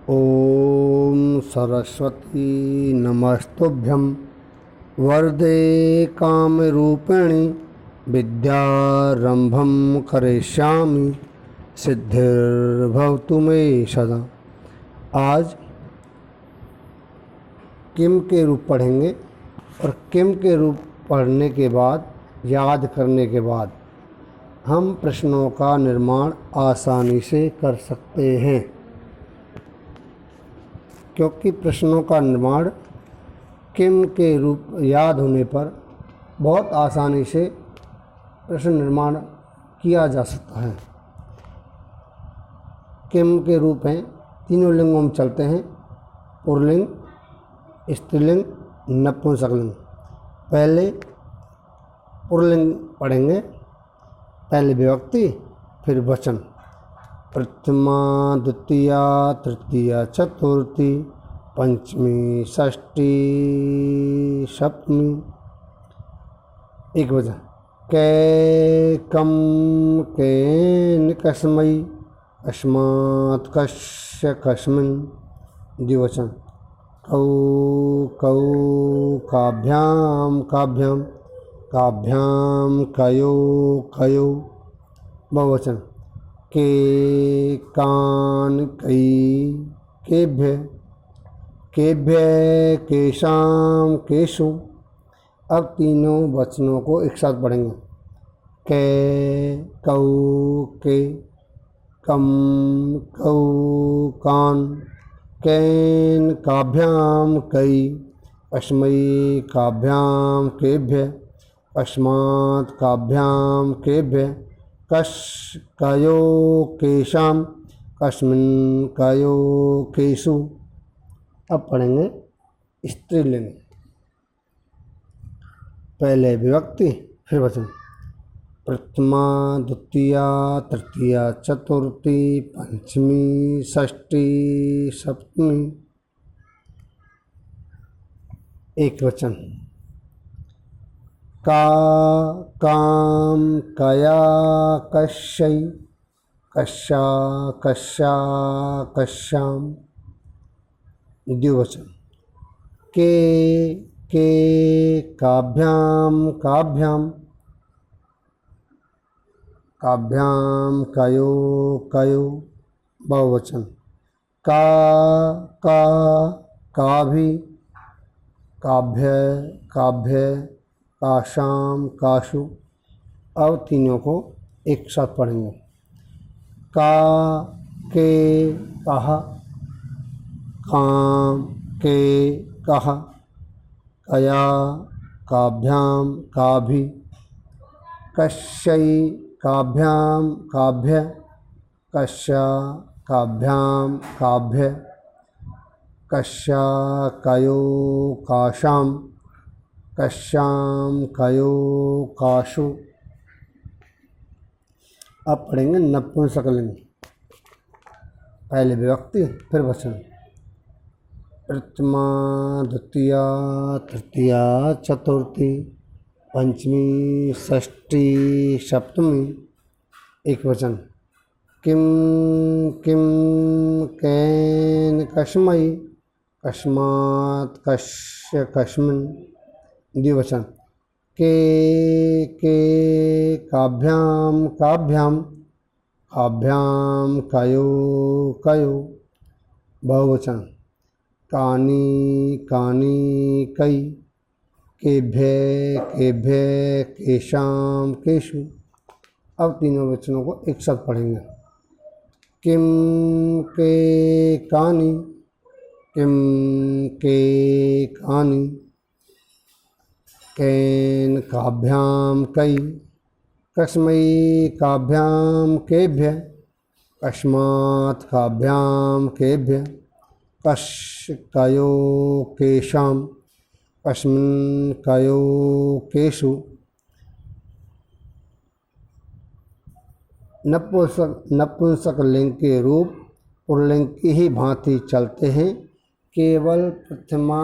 ओम सरस्वती नमस्तुभ्यं वरदे कामरूपिणि विद्यारंभं करिष्यामि सिद्धिर्भवतु मे सदा। आज किम के रूप पढ़ेंगे और किम के रूप पढ़ने के बाद याद करने के बाद हम प्रश्नों का निर्माण आसानी से कर सकते हैं, क्योंकि प्रश्नों का निर्माण किम के रूप याद होने पर बहुत आसानी से प्रश्न निर्माण किया जा सकता है। किम के रूप हैं, तीनों लिंगों में चलते हैं, पुल्लिंग, स्त्रीलिंग, नपुंसकलिंग। पहले पुल्लिंग पढ़ेंगे, पहले विभक्ति फिर वचन। प्रथमा द्वितीया तृतीया चतुर्थी पंचमी षष्ठी सप्तमी। एक वचन कै कम कैन कस्मई अस्मात् कस्य कस्मिन्। द्विवचन कौ कौ काभ्याम काभ्याम काभ्याम कयो कयो। बहुवचन के कान कई केभ्य केभ्य केशाम केशु। अब तीनों वचनों को एक साथ पढ़ेंगे। कै कौ के, कम कौ कान, कैन काभ्याम कई, अस्मै काभ्याम केभ्य, अस्मात् काभ्याम केभ्य, कश कयो केशाम, कस्मिन् कयो केशु। अब पढ़ेंगे स्त्रीलिंग। पहले विभक्ति फिर वचन। प्रथमा द्वितीया तृतीया चतुर्थी पंचमी षष्ठी सप्तमी। एक वचन का काम कया कश्यै कस्या कस्या कस्याम। द्विवचन के काभ्याम काभ्याम काभ्याम कयो कयो। बहुवचन का भी, काभ्य काभ्य, काशाम काशु। अब तीनों को एक साथ पढ़ेंगे। का के कहा, काम के कहा, कया काभ्याम काभि, कस्यै काभ्याम काभ्य, कस्या काभ्याम काभ्य, कस्या कयो काशाम, कस्याम कयो काशु। अब पढ़ेंगे नपुंसकलिंग। पहले विभक्ति फिर वचन। प्रथमा द्वितीया तृतीया चतुर्थी पंचमी षष्ठी सप्तमी। एक वचन किम किम कैन कस्मै कस्मात् कस्य कस्मिन्। द्विवचन के काभ्याम काभ्याम काभ्याम कयो कयो। बहुवचन कानी कानी कई, केभ्य केभ्य केशाम केशु। अब तीनों वचनों को एक साथ पढ़ेंगे। किम के कानी, किम के कानी, कैन काभ्याम कई, कस्मै काभ्याम केभ्य, कस्मात् काभ्याम केभ्य, कश कयो केशाम, कस्मिन् कयो केशु। नपुंसक लिंग के रूप पुल्लिंग की ही भांति चलते हैं, केवल प्रथमा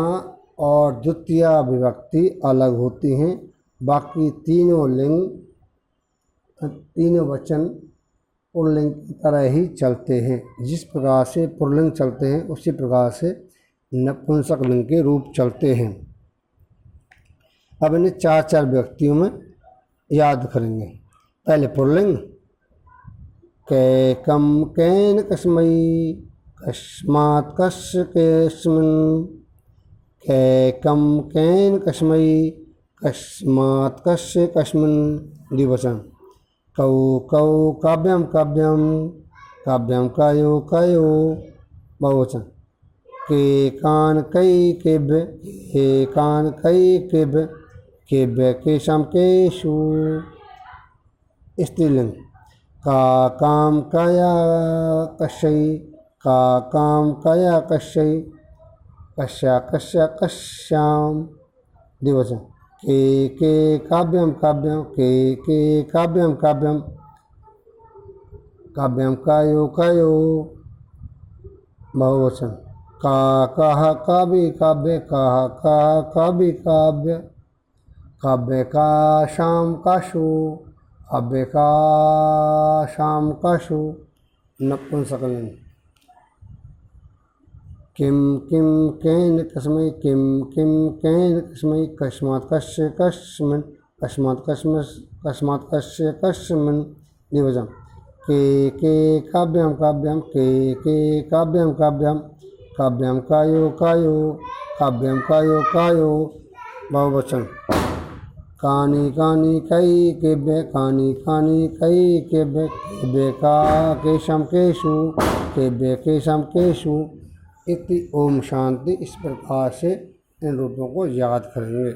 और द्वितीया विभक्ति अलग होती हैं। बाकी तीनों लिंग तीनों वचन पुल्लिंग की तरह ही चलते हैं। जिस प्रकार से पुल्लिंग चलते हैं उसी प्रकार से नपुंसक लिंग के रूप चलते हैं। अब इन्हें 4-4 व्यक्तियों में याद करेंगे। पहले पुल्लिंग कै कम कैन कस्मई कस्मात् कस्य केस्मिन्। कै कम कैन कस्मई कस्मात् कस्य कस्मिन् द्विवचन। कौ कौ काव्यम काव्यम काव्यम कायो कायो बहुवचन। के कान कई केव्य के कान कई केव्य केव्य केशम केशु स्त्रीलिंग। का काम काया कश्यई का काम काया कश्यई कश्या कश्या कश्याम द्विवचन। के काव्यम काव्यम के काव्यम काव्यम काव्यम कायो कायो बहुवचन। का कहा काव्य काव्य कहा कहा काव्य काव्य काव्य का शाम काशु काव्य का शाम काशु नपुंसकलिंग। किम किम कैन कस्मै किम किम कैन कस्मै कस्मात् कस्य कस्मिन् कस्मात् कस्मात् कस्य कस्मिन् द्विवचन। के काव्यम काव्यम के काव्यम काव्यम काव्यम कायो कायो काव्यम कायो कायो बहुवचन। कानी कानी कई केव्य कानी कानी कई केव्य केव्य का केशम केशु केव्य केशम केशु इति। ओम शांति। इस प्रकार से इन रूपों को याद करेंगे।